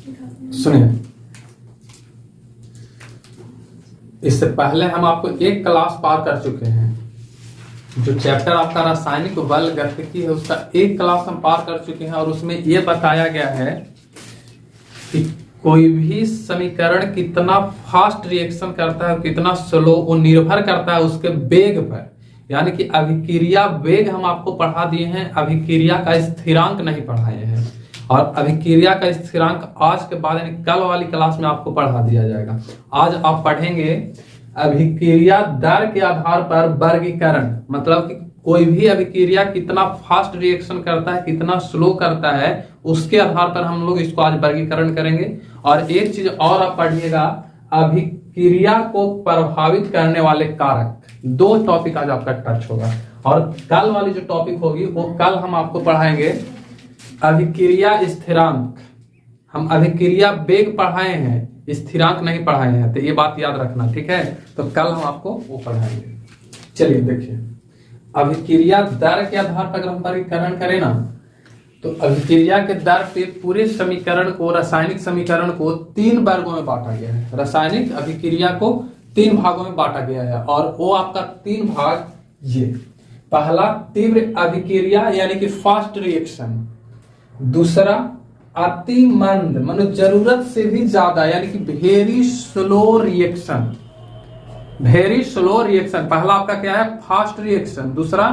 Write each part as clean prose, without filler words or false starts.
सुनिए, इससे पहले हम आपको एक क्लास पार कर चुके हैं। जो चैप्टर आपका रासायनिक बल गतिकी है उसका एक क्लास हम पार कर चुके हैं और उसमें यह बताया गया है कि कोई भी समीकरण कितना फास्ट रिएक्शन करता है कितना स्लो, वो निर्भर करता है उसके वेग पर। यानी कि अभिक्रिया वेग हम आपको पढ़ा दिए हैं, अभिक्रिया का स्थिरांक नहीं पढ़ाए हैं। और अभिक्रिया का स्थिरांक आज के बाद यानी कल वाली क्लास में आपको पढ़ा दिया जाएगा। आज आप पढ़ेंगे अभिक्रिया दर के आधार पर वर्गीकरण, मतलब कि कोई भी अभिक्रिया कितना फास्ट रिएक्शन करता है कितना स्लो करता है उसके आधार पर हम लोग इसको आज वर्गीकरण करेंगे। और एक चीज और आप पढ़िएगा, अभिक्रिया को प्रभावित करने वाले कारक। दो टॉपिक आज आपका टच होगा और कल वाली जो टॉपिक होगी वो कल हम आपको पढ़ाएंगे अभिक्रिया स्थिरांक। हम अभिक्रिया वेग पढ़ाए हैं, स्थिरांक नहीं पढ़ाए हैं, तो ये बात याद रखना, ठीक है। तो कल हम आपको वो पढ़ाएंगे। चलिए देखिए, अभिक्रिया दर के आधार पर अगर हम वर्गीकरण करें ना, तो अभिक्रिया के दर पे पूरे समीकरण को, रासायनिक समीकरण को 3 वर्गों में बांटा गया है। रासायनिक अभिक्रिया को 3 भागों में बांटा गया है और वो आपका 3 भाग ये। पहला तीव्र अभिक्रिया यानी कि फास्ट रिएक्शन, दूसरा अति मंद मतलब जरूरत से भी ज्यादा यानी कि very slow reaction, very slow reaction. पहला आपका क्या है, फास्ट रिएक्शन, दूसरा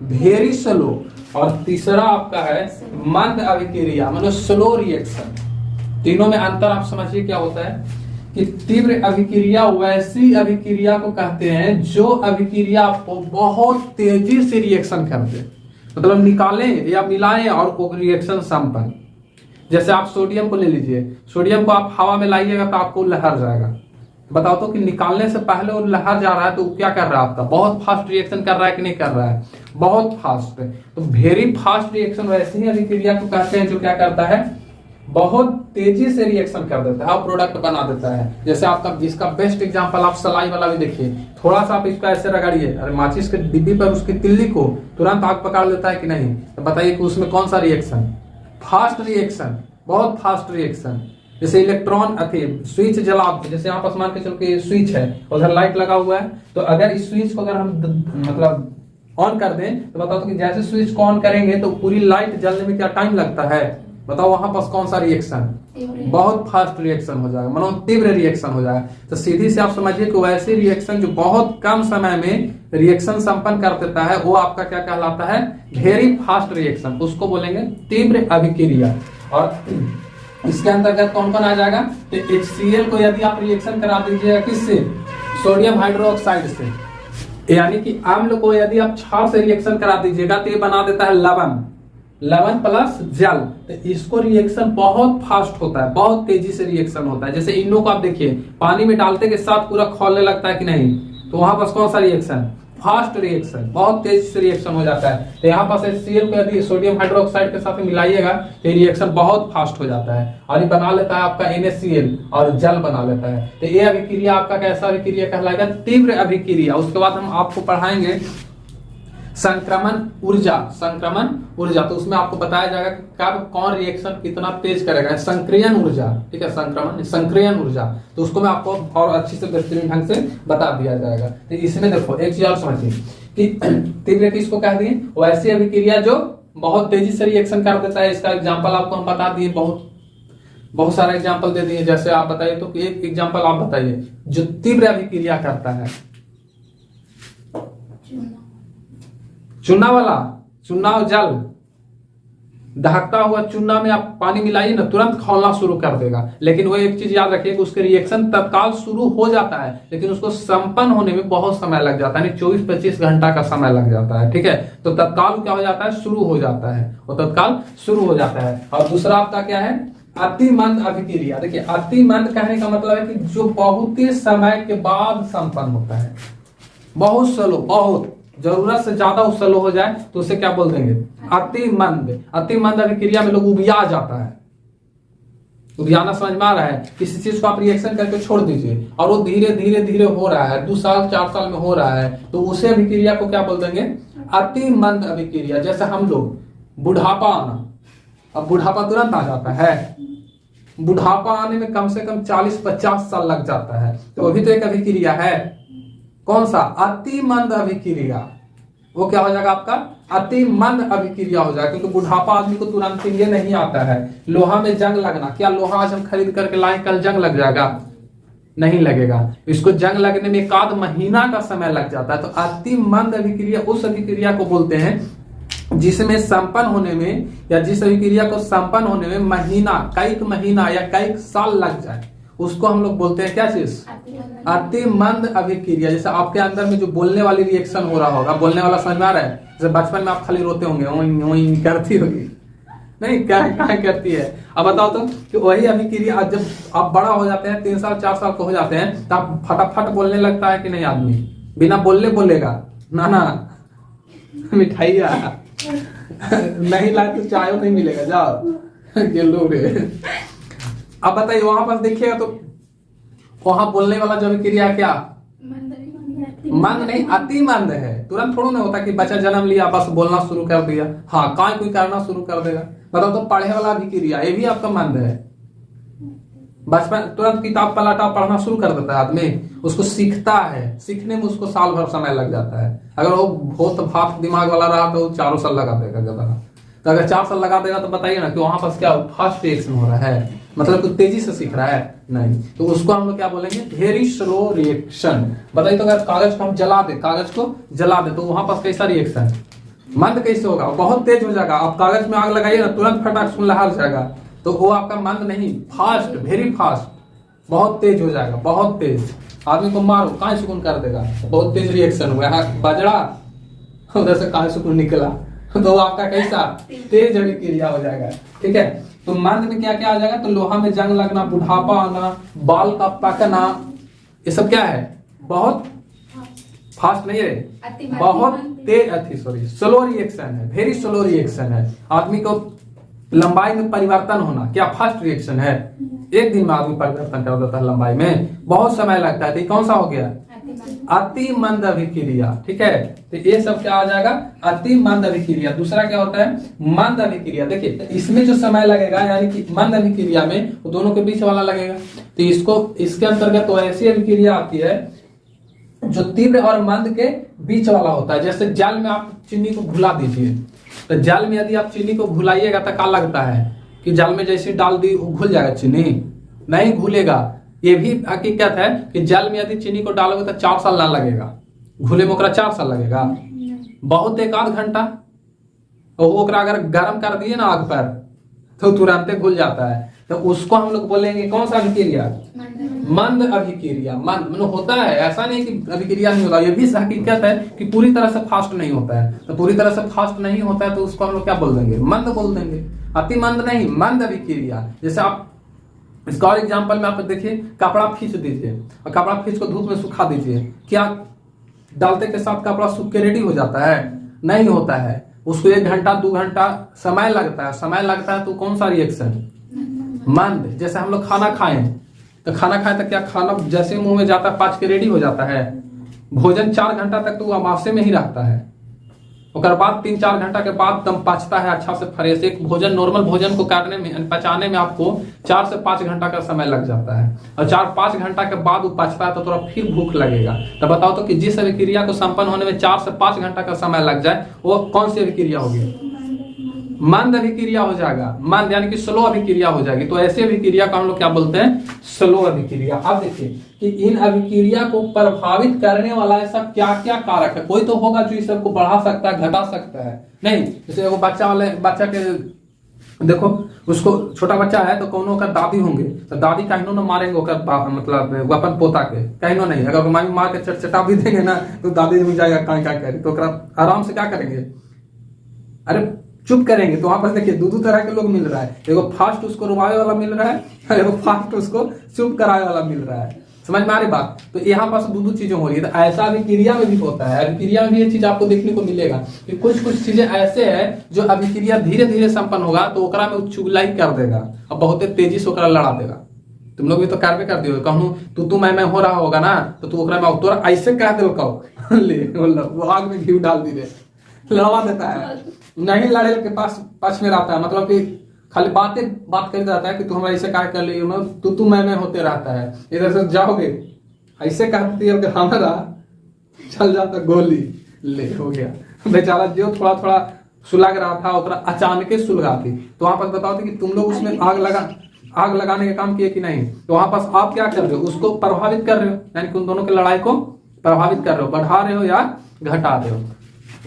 वेरी स्लो और तीसरा आपका है मंद अभिक्रिया मतलब स्लो रिएक्शन। तीनों में अंतर आप समझिए क्या होता है कि तीव्र अभिक्रिया वैसी अभिक्रिया को कहते हैं जो अभिक्रिया आपको बहुत तेजी से रिएक्शन करते, मतलब निकालें या मिलाएं और वो रिएक्शन संपन्न। जैसे आप सोडियम को ले लीजिए, सोडियम को आप हवा में लाइएगा तो आपको लहर जाएगा। बताओ तो कि निकालने से पहले वो लहर जा रहा है तो क्या कर रहा है, आपका बहुत फास्ट रिएक्शन कर रहा है कि नहीं कर रहा है, बहुत फास्ट। तो वेरी फास्ट रिएक्शन वैसे ही अभिक्रिया को कहते हैं जो क्या करता है, बहुत तेजी से रिएक्शन कर देता है और प्रोडक्ट बना देता है। जैसे आपका इसका बेस्ट एग्जांपल आप सलाई वाला भी देखिए, थोड़ा सा आप इसको ऐसे रगड़िए, अरे माचिस के डिब्बी पर उसकी तिल्ली को तुरंत आग पकड़ लेता है कि नहीं, तो बताइए कि उसमें कौन सा रिएक्शन, फास्ट रिएक्शन, बहुत फास्ट रिएक्शन। जैसे इलेक्ट्रॉन अथी स्विच जला, जैसे यहाँ पर मान के चलो कि स्विच है, उधर लाइट लगा हुआ है, तो अगर इस स्विच को अगर हम मतलब ऑन कर दें तो बताओ तो कि जैसे स्विच को ऑन करेंगे तो पूरी लाइट जलने में क्या टाइम लगता है, बताओ वहां पास कौन सा रिएक्शन, बहुत फास्ट रिएक्शन हो जाएगा, मानो तीव्र रिएक्शन हो जाएगा। तो सीधी से आप समझिए कि वैसे रिएक्शन जो बहुत कम समय में रिएक्शन संपन्न कर देता है वो आपका क्या कहलाता है, वेरी फास्ट रिएक्शन, उसको बोलेंगे तीव्र अभिक्रिया। और इसके अंतर्गत कौन कौन आ जाएगा, तो HCl को यदि आप रिएक्शन करा दीजिएगा किससे, सोडियम हाइड्रोक्साइड से, यानी कि अम्ल को यदि आप क्षार से रिएक्शन करा दीजिएगा तो ये बना देता है लवण, लवण प्लस जल। तो इसको रिएक्शन बहुत फास्ट होता है, बहुत तेजी से रिएक्शन होता है। जैसे इनो को आप देखिए, पानी में डालते के साथ पूरा खौलने लगता है कि नहीं, तो वहां पास कौन सा रिएक्शन, फास्ट रिएक्शन, बहुत तेजी से रिएक्शन हो जाता है। तो यहाँ पास HCl को यदि सोडियम हाइड्रोक्साइड के साथ मिलाइएगा तो रिएक्शन बहुत फास्ट हो जाता है और ये बना लेता है आपका NaCl और जल बना लेता है। तो ये अभिक्रिया आपका कैसा अभिक्रिया कहलाएगा, तीव्र अभिक्रिया। उसके बाद हम आपको पढ़ाएंगे संक्रमण ऊर्जा, संक्रमण ऊर्जा, तो उसमें आपको बताया जाएगा कि कब कौन रिएक्शन कितना तेज करेगा, संक्रियन ऊर्जा, ठीक है, संक्रमण संक्रियन ऊर्जा, तो उसको मैं आपको और अच्छी से बेहतरीन ढंग से बता दिया जाएगा। तो इसमें देखो एक चीज और समझिए कि तीव्र किसको कह दिए, वैसी अभिक्रिया जो बहुत तेजी से रिएक्शन कर देता है। इसका एग्जाम्पल आपको हम बता दिए, बहुत सारे एग्जाम्पल दे दिए। जैसे आप बताइए तो एक एग्जाम्पल आप बताइए जो तीव्र अभिक्रिया करता है, चूना वाला, चूना और जल, दहकता हुआ चूना में आप पानी मिलाइए ना तुरंत खौलना शुरू कर देगा। लेकिन वो एक चीज याद रखिए कि उसके रिएक्शन तत्काल शुरू हो जाता है लेकिन उसको संपन्न होने में बहुत समय लग जाता है, यानी 24-25 घंटा का समय लग जाता है, ठीक है। तो तत्काल क्या हो जाता है, शुरू हो जाता है, वो तत्काल शुरू हो जाता है। और दूसरा आपका क्या है, अति मंद अभिक्रिया। देखिए अति मंद कहने का मतलब है कि जो बहुत ही समय के बाद संपन्न होता है, बहुत स्लो, बहुत जरूरत से ज्यादा स्लो हो जाए तो उसे क्या बोल देंगे, अति मंद। अति मंद अभिक्रिया में लोग उबिया जाता है, उबियाना समझ में आ रहा है, किसी चीज को आप रिएक्शन करके छोड़ दीजिए और वो धीरे धीरे धीरे हो रहा है, 2 साल 4 साल में हो रहा है, तो उसे अभिक्रिया को क्या बोल देंगे, अति मंद अभिक्रिया। जैसे हम लोग बुढ़ापा आना, अब बुढ़ापा तुरंत आ जाता है, बुढ़ापा आने में कम से कम 40-50 साल लग जाता है। तो अभी तो एक अभिक्रिया है, कौन सा? अति मंद अभिक्रिया। वो क्या हो जाएगा आपका? अति मंद अभिक्रिया हो जाएगा, क्योंकि बुढ़ापा आदमी को तुरंत ये नहीं आता है। लोहा में जंग लगना, क्या लोहा आज हम खरीद करके लाए कल जंग लग जाएगा? नहीं लगेगा। इसको जंग लगने में 1 महीना का समय लग जाता है। तो अति मंद अभिक्रिया उस अभिक्रिया को बोलते हैं जिसमें संपन्न होने में, या जिस अभिक्रिया को संपन्न होने में कई महीना या कई साल लग जाए, उसको हम लोग बोलते हैं क्या चीज? अति मंद अभिक्रिया। जैसे आपके अंदर में जो बोलने वाली रिएक्शन हो रहा होगा, बोलने वाला समझ में आ रहा है? जैसे बचपन में आप खाली रोते होंगे, ओई ओई करती होगी, नहीं क्या करती है? अब बताओ तो कि वही अभिक्रिया जब आप बड़ा हो जाते हैं, 3 साल 4 साल को हो जाते हैं, तो आप फटाफट बोलने लगता है कि नहीं? आदमी बिना बोलने बोलेगा, ना मिठाइया नहीं लाए तो चाय नहीं मिलेगा, जाओ ये लो रे। अब बताइए वहां पर देखिएगा तो वहां बोलने वाला जो अभिक्रिया है क्या? मंद नहीं, अति मंद है। तुरंत थोड़ा ना होता कि बच्चा जन्म लिया बस बोलना शुरू कर दिया, हाँ कोई करना शुरू कर देगा। बताओ तो पढ़े वाला अभिक्रिया, ये भी आपका मंद है। बचपन तुरंत किताब पलटा पढ़ना शुरू कर देता है आदमी, उसको सीखता है, सीखने में उसको साल भर समय लग जाता है। अगर वो बहुत भाप दिमाग वाला रहा तो 4 साल लगा देगा गधा। तो अगर 4 साल लगा देगा तो बताइए ना कि वहां पर क्या फास्ट रिएक्शन हो रहा है, मतलब कुछ तेजी से सीख रहा है? नहीं। तो उसको हम लोग क्या बोलेंगे? Very slow reaction. बताइए तो अगर कागज को हम जला दे तो वहां पर कैसा रिएक्शन? मंद कैसे होगा? बहुत तेज हो जाएगा। आप कागज में आग लगाइए ना, तुरंत फटाक सुलह जाएगा, तो वो आपका मंद नहीं, फास्ट, वेरी फास्ट, बहुत तेज हो जाएगा, बहुत तेज। आदमी को मारो कहाँ सुकून कर देगा, बहुत तेज रिएक्शन हुआ, यहाँ बजड़ा उधर से कहाँ सुकून निकला, तो आपका कैसा? तेज अभिक्रिया हो जाएगा। ठीक है, तो मंद में क्या क्या आ जाएगा? तो लोहा में जंग लगना, बुढ़ापा आना, बाल का पकना, ये सब क्या है? बहुत फास्ट नहीं है, बहुत तेज, स्लो रिएक्शन है, वेरी स्लो रिएक्शन है। आदमी को लंबाई में परिवर्तन होना क्या फास्ट रिएक्शन है? एक दिन में आदमी परिवर्तन कर देता है लंबाई में, बहुत समय लगता है। तो कौन सा हो गया? अति मंद अभिक्रिया। ठीक है, तो ये सब क्या आ जाएगा? अति मंद अभिक्रिया। दूसरा क्या होता है? मंद अभिक्रिया। देखिए तो इसमें जो समय लगेगा, यानी कि मंद अभिक्रिया में वो दोनों के बीच वाला लगेगा। तो इसके अंतर्गत तो ऐसी अभिक्रिया आती है जो तीव्र और मंद के बीच वाला होता है। जैसे जल में आप चीनी को घुला दीजिए, तो जल में यदि आप चीनी को घुलाइएगा तो क्या लगता है कि जल में जैसे डाल दी घुल जाएगा? चीनी नहीं घुलेगा। ये भी हकीकत है कि जल में यदि चीनी को डालोगे तो 4 साल ना लगेगा घुले में, 4 साल लगेगा, बहुत 1 आध घंटा। और अगर गर्म कर दिए ना आग पर तो तुरंत घुल जाता है। तो उसको हम लोग बोलेंगे कौन सा अभिक्रिया? मंद अभिक्रिया। मंद मतलब होता है, ऐसा नहीं कि अभिक्रिया नहीं होता। ये भी हकीकत है कि पूरी तरह से फास्ट नहीं होता है। तो पूरी तरह से फास्ट नहीं होता है तो उसको हम लोग क्या बोल देंगे? मंद बोल देंगे। अति मंद नहीं, मंद अभिक्रिया। जैसे आप इसका और एग्जाम्पल में आप देखिए, कपड़ा खींच दीजिए और कपड़ा खींच को धूप में सुखा दीजिए, क्या डालते के साथ कपड़ा सूख के रेडी हो जाता है? नहीं होता है। उसको 1 घंटा 2 घंटा समय लगता है। तो कौन सा रिएक्शन? मंद। जैसे हम लोग खाना खाएं तो क्या खाना जैसे मुंह में जाता है पाच के रेडी हो जाता है? भोजन 4 घंटा तक तो वो आमाशय में ही रहता है, उसके बाद 3-4 घंटा के बाद दम पचता है अच्छा से फ्रेश। एक भोजन, नॉर्मल भोजन को काटने में, पचाने में आपको 4 से 5 घंटा का समय लग जाता है, और 4-5 घंटा के बाद वो पचता है तो थोड़ा फिर भूख लगेगा। तो बताओ तो कि जिस अभिक्रिया को संपन्न होने में 4 से 5 घंटा का समय लग जाए वो कौन सी अभिक्रिया होगी? मंद अभिक्रिया हो जाएगा। मंद यानी कि स्लो अभिक्रिया हो जाएगी। तो ऐसे अभिक्रिया को हम लोग क्या बोलते हैं? स्लो अभिक्रिया। अब देखिए कि इन अभिक्रिया को प्रभावित करने वाला ऐसा क्या क्या कारक है। कोई तो होगा जो इस सबको बढ़ा सकता है, घटा सकता है। नहीं, जैसे वो बच्चा के देखो, उसको छोटा बच्चा है तो कोनो का दादी होंगे तो दादी कहीं न मारेंगे, मतलब अपन पोता के कहीं नहीं। अगर मामी मार के चटचटा भी देंगे ना तो दादी भी जाएगा क्या करे, तो आराम से क्या करेंगे? अरे चुप करेंगे। तो वहां पर देखिए 2 तरह के लोग मिल रहा है, एगो फास्ट उसको रुवावे वाला मिल रहा है और एगो फास्ट उसको चुप करावे वाला मिल रहा है। समझ में आ रही बात? तो यहाँ पर 2 चीजें हो रही है। तो ऐसा अभिक्रिया में भी होता है। अभिक्रिया में भी ये चीज आपको देखने को मिलेगा कि कुछ चीजें ऐसे है जो अभिक्रिया धीरे धीरे संपन्न होगा तो ओकरा में चुगलाई कर देगा और बहुत तेजी से ओकरा लड़ा देगा। तुम लोग भी तो कार्य कर दियो, कहूँ तू मैं हो रहा होगा ना तो तू ओकरा में तोरा ऐसे कह दिल ले वो आग में घी डाल दी रे, लड़वा देता है। नहीं लड़े के पास पक्ष में रहता है, मतलब कि खाली बात करता रहता है कि तू हमारा ऐसे क्या कर ली, तू मैं होते रहता है। इधर से जाओगे ऐसे कहती है कि हमारा चल जाता गोली, ले हो गया बेचारा जो थोड़ा थोड़ा सुलग रहा था ओकरा अचानक सुलगाती। तो वहां पर बताओ कि तुम लोग उसमें आग लगाने का काम किए कि नहीं। तो वहां पास आप क्या कर रहे हो, उसको प्रभावित कर रहे हो, यानी कि उन दोनों की लड़ाई को प्रभावित कर रहे हो, बढ़ा रहे हो या घटा रहे हो।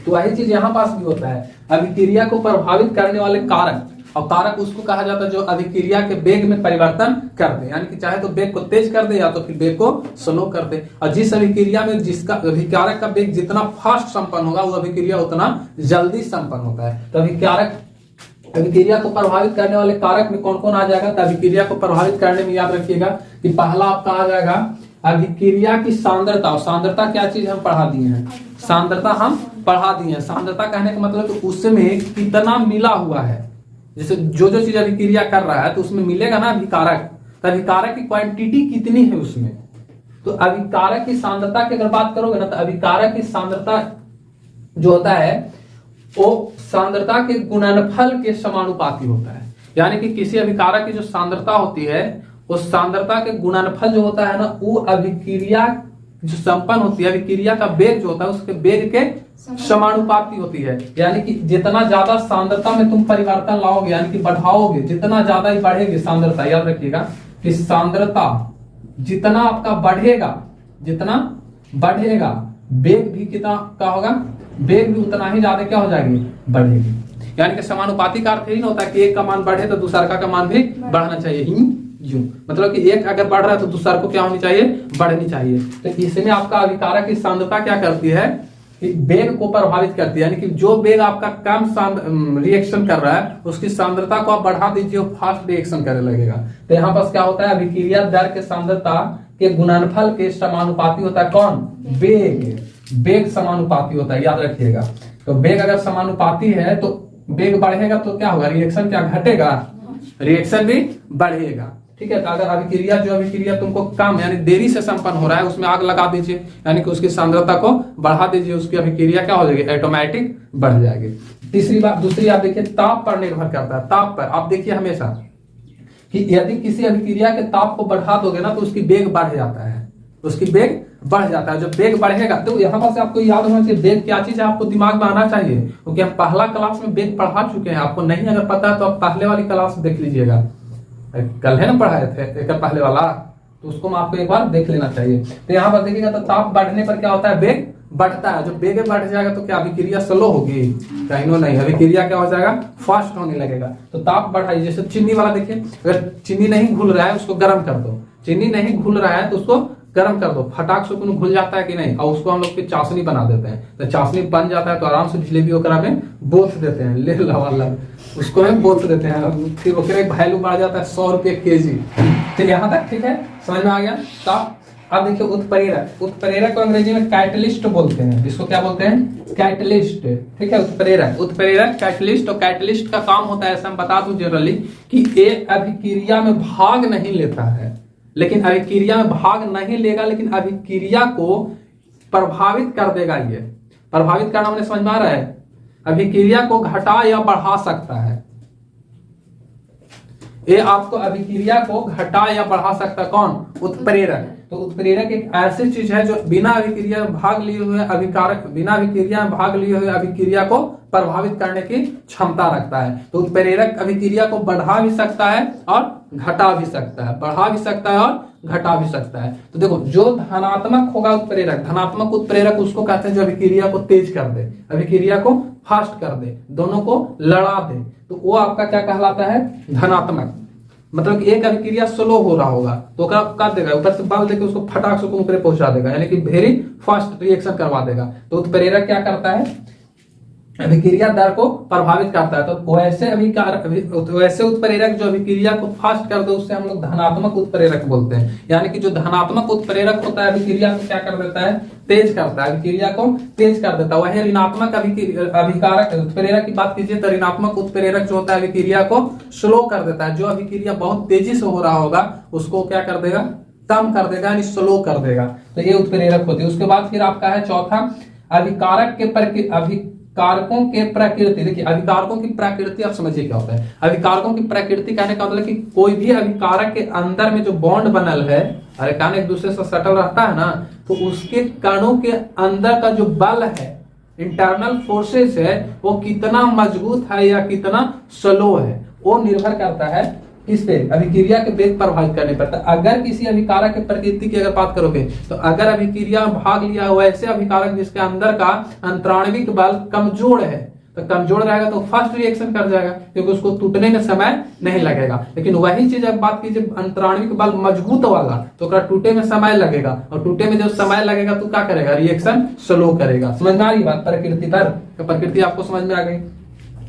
तो वही चीज यहाँ पास भी होता है, अभिक्रिया को प्रभावित करने वाले कारक, और कारक उसको कहा जाता है जो अभिक्रिया के वेग में परिवर्तन कर दे, यानी कि चाहे तो वेग को तेज कर दे या तो फिर वेग को स्लो कर दे। और जिस अभिक्रिया में जिसका अभिकारक का वेग जितना फास्ट संपन्न होगा वो अभिक्रिया उतना जल्दी संपन्न होता है। तो अभिक्रिया को प्रभावित करने वाले कारक में कौन कौन आ जाएगा। तो अभिक्रिया को प्रभावित करने में याद रखिएगा कि पहला आपका आ जाएगा अभिक्रिया की सांद्रता। और सांद्रता क्या चीज हम पढ़ा दिए हैं, सांद्रता हम पढ़ा दिए हैं। सांद्रता कहने का मतलब तो उसमें कितना मिला हुआ है, जैसे जो चीज अभिक्रिया कर रहा है तो उसमें मिलेगा ना अभिकारक, तो अभिकारक की क्वांटिटी कितनी है उसमें। तो अभिकारक की सांद्रता की अगर बात करोगे ना तो अभिकारक की सांद्रता जो होता है वो सांद्रता के गुणनफल के समानुपाती होता है। यानी कि किसी अभिकारक की जो सांद्रता होती है उस सांद्रता के गुणनफल जो होता है ना वो अभिक्रिया जो संपन्न होती है, अभिक्रिया का वेग जो होता है उसके वेग के समानुपाती होती है। यानी कि जितना ज्यादा सांद्रता में तुम परिवर्तन लाओगे यानी कि बढ़ाओगे, जितना ज्यादा ही बढ़ेगी सांद्रता, याद रखिएगा कि सांद्रता जितना आपका जितना बढ़ेगा वेग भी कितना का होगा, वेग भी उतना ही ज्यादा क्या हो जाएगी, बढ़ेगी। यानी कि समानुपाती का अर्थ ही नहीं होता कि एक का मान बढ़े तो दूसरा का मान भी बढ़ना चाहिए, यूं मतलब कि एक अगर बढ़ रहा है तो दूसरा को क्या होनी चाहिए, बढ़नी चाहिए। तो इसमें आपका अभिकारक की सांद्रता क्या करती है कि वेग को प्रभावित करती है, यानी कि जो वेग आपका कम रिएक्शन कर रहा है उसकी सांद्रता को आप बढ़ा दीजिए वो फास्ट रिएक्शन करने लगेगा। तो यहाँ पर क्या होता है, अभिक्रिया दर के सांद्रता के गुणनफल के समानुपाती होता है कौन, वेग समानुपाती होता है, याद रखिएगा। तो वेग अगर समानुपाती है तो वेग बढ़ेगा तो क्या होगा, रिएक्शन क्या घटेगा, रिएक्शन भी बढ़ेगा। ठीक है, तो अगर अभिक्रिया तुमको कम यानी देरी से संपन्न हो रहा है उसमें आग लगा दीजिए, यानी कि उसकी सांद्रता को बढ़ा दीजिए, उसकी अभिक्रिया क्या हो जाएगी, ऑटोमेटिक बढ़ जाएगी। दूसरी आप देखिए ताप पर निर्भर करता है। ताप पर आप देखिए हमेशा कि यदि किसी अभिक्रिया के ताप को बढ़ा दोगे ना तो उसकी वेग बढ़ जाता है, उसकी वेग बढ़ जाता है। जब वेग बढ़ेगा तो यहाँ पर से आपको याद होना चाहिए वेग क्या चीज है, आपको दिमाग में आना चाहिए, क्योंकि हम पहला क्लास में वेग पढ़ा चुके हैं। आपको नहीं अगर पता है तो आप पहले वाली क्लास देख लीजिएगा, कल है ना पढ़ाए थे एक पहले वाला, तो उसको आपको एक बार देख लेना चाहिए। तो यहाँ पर देखिएगा तो ताप बढ़ने पर क्या होता है, वेग बढ़ता है। जब वेग बढ़ जाएगा तो क्या अभिक्रिया स्लो होगी, कहीं नहीं, अभिक्रिया क्या हो जाएगा, फास्ट होने लगेगा। तो ताप बढ़ाइए, जैसे चीनी वाला देखिए, अगर चीनी नहीं घुल रहा है उसको गर्म कर दो, चीनी नहीं घुल रहा है तो उसको गर्म कर दो, फटाक से घुल जाता है कि नहीं, और उसको हम लोग फिर चाशनी बना देते हैं। तो चाशनी बन जाता है तो आराम से जलेबी ओकरा में बोथ देते हैं, ले लवाला उसको हम बोथ देते हैं, फिर ओकरे वैल्यू बढ़ जाता है 100 रुपये केजी। तो यहाँ तक ठीक है, समझ में आ गया। तो अब देखिए उत्प्रेरक को अंग्रेजी में कैटलिस्ट बोलते हैं, जिसको क्या बोलते हैं, कैटलिस्ट। ठीक है, उत्प्रेरक कैटलिस्ट। और कैटलिस्ट का काम होता है, ऐसा हम बता दूं जनरली कि एक अभिक्रिया में भाग नहीं लेता है, लेकिन अभिक्रिया में भाग नहीं लेगा, लेकिन अभिक्रिया को प्रभावित कर देगा। ये प्रभावित करना मैंने समझ में आ रहा है, अभिक्रिया को घटा या बढ़ा सकता है, ये आपको अभिक्रिया को घटा या बढ़ा सकता है कौन, उत्प्रेरक। तो उत्प्रेरक एक ऐसी चीज है जो बिना अभिक्रिया में भाग लिए हुए अभिक्रिया को प्रभावित करने की क्षमता रखता है। तो उत्प्रेरक अभिक्रिया को बढ़ा भी सकता है और घटा भी सकता है, घटा भी सकता है। तो देखो जो धनात्मक होगा धनात्मक उत्प्रेरक उसको कहते हैं जो अभिक्रिया को तेज कर दे, अभिक्रिया को फास्ट कर दे, दोनों को लड़ा दे, तो वो आपका क्या कहलाता है, धनात्मक। मतलब कि एक अभिक्रिया स्लो हो रहा होगा तो कर देगा, ऊपर से बल देके उसको फटाक से ऊपर पहुंचा देगा, यानी कि वेरी फास्ट रिएक्शन करवा देगा। तो उत्प्रेरक क्या करता है, अभिक्रिया दर को प्रभावित करता है। तो वैसे उत्प्रेरक जो अभिक्रिया को फास्ट कर दे उससे हम लोग धनात्मक उत्प्रेरक बोलते हैं। यानी कि जो धनात्मक उत्प्रेरक होता है अभिक्रिया को क्या कर देता है, तेज करता है, अभिक्रिया को तेज कर देता है। वही ऋणात्मक अभिकारक उत्प्रेरक की बात कीजिए तो ऋणात्मक उत्प्रेरक जो होता है अभिक्रिया को स्लो कर देता है। जो अभिक्रिया बहुत तेजी से हो रहा होगा उसको क्या कर देगा, कम कर देगा, यानी स्लो कर देगा। तो ये उत्प्रेरक होती है। उसके बाद फिर आपका है चौथा, अभिकारक के कारकों के प्रकृति, देखिए अभिकारकों की प्रकृति आप समझिए क्या होता है। अभिकारकों की प्रकृति कहने का मतलब कि कोई भी अभिकारक के अंदर में जो बॉन्ड बनल है, अभिकारक एक दूसरे से सटल रहता है ना, तो उसके कणों के अंदर का जो बल है, इंटरनल फोर्सेस है, वो कितना मजबूत है या कितना स्लो है, वो निर्भर करता है किस पे, अभिक्रिया के वेग प्रभावित करने पर। अगर किसी अभिकारक के प्रकृति की अगर बात करोगे तो अगर अभिक्रिया में भाग लिया हुआ ऐसे अभिकारक जिसके अंदर का अंतराणविक बल कमजोर है, तो कमजोर रहेगा तो फर्स्ट रिएक्शन कर जाएगा क्योंकि उसको टूटने में समय नहीं लगेगा। लेकिन वही चीज अब बात कीजिए अंतराणविक बल मजबूत वाला, तो टूटे में समय लगेगा, और टूटे में जब समय लगेगा तो क्या करेगा, रिएक्शन स्लो करेगा। समझ में आ रही बात प्रकृति पर, तो प्रकृति आपको समझ में आ गई।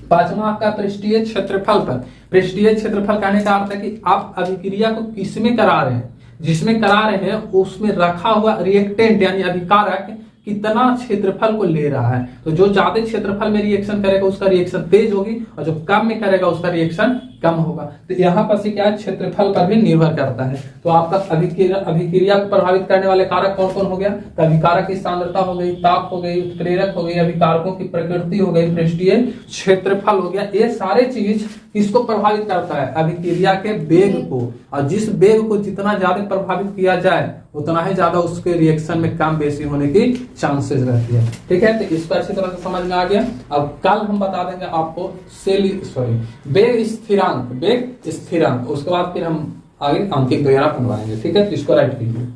पांचवा आपका पृष्ठीय क्षेत्रफल पर। पृष्ठीय क्षेत्रफल कहने का अर्थ है कि आप अभिक्रिया को किसमें करा रहे हैं, जिसमें करा रहे हैं उसमें रखा हुआ रिएक्टेंट यानी अभिकारक कितना क्षेत्रफल को ले रहा है। तो जो ज्यादा क्षेत्रफल में रिएक्शन करेगा उसका रिएक्शन तेज होगी, और जो कम में करेगा उसका रिएक्शन कम होगा। तो यहाँ पर से क्या है, क्षेत्रफल पर भी निर्भर करता है। तो आपका अभिक्रिया को प्रभावित करने वाले कारक कौन कौन हो गया, तो अभिकारक की सांद्रता हो गई, ताप हो गई, उत्प्रेरक हो गई, अभिकारकों की प्रकृति हो गई, पृष्ठीय क्षेत्रफल हो गया। ये सारे चीज किसको प्रभावित करता है, अभिक्रिया के वेग को, और जिस वेग को जितना ज्यादा प्रभावित किया जाए उतना ही ज्यादा उसके रिएक्शन में कम बेसी होने की चांसेस रहती है। ठीक है, तो इसको अच्छी तरह से समझ में आ गया। अब कल हम बता देंगे आपको वेग स्थिरांक, वेग स्थिरांक, उसके बाद फिर हम आगे अंकित वगैरह बनवाएंगे। ठीक है, तो इसको राइट कीजिए।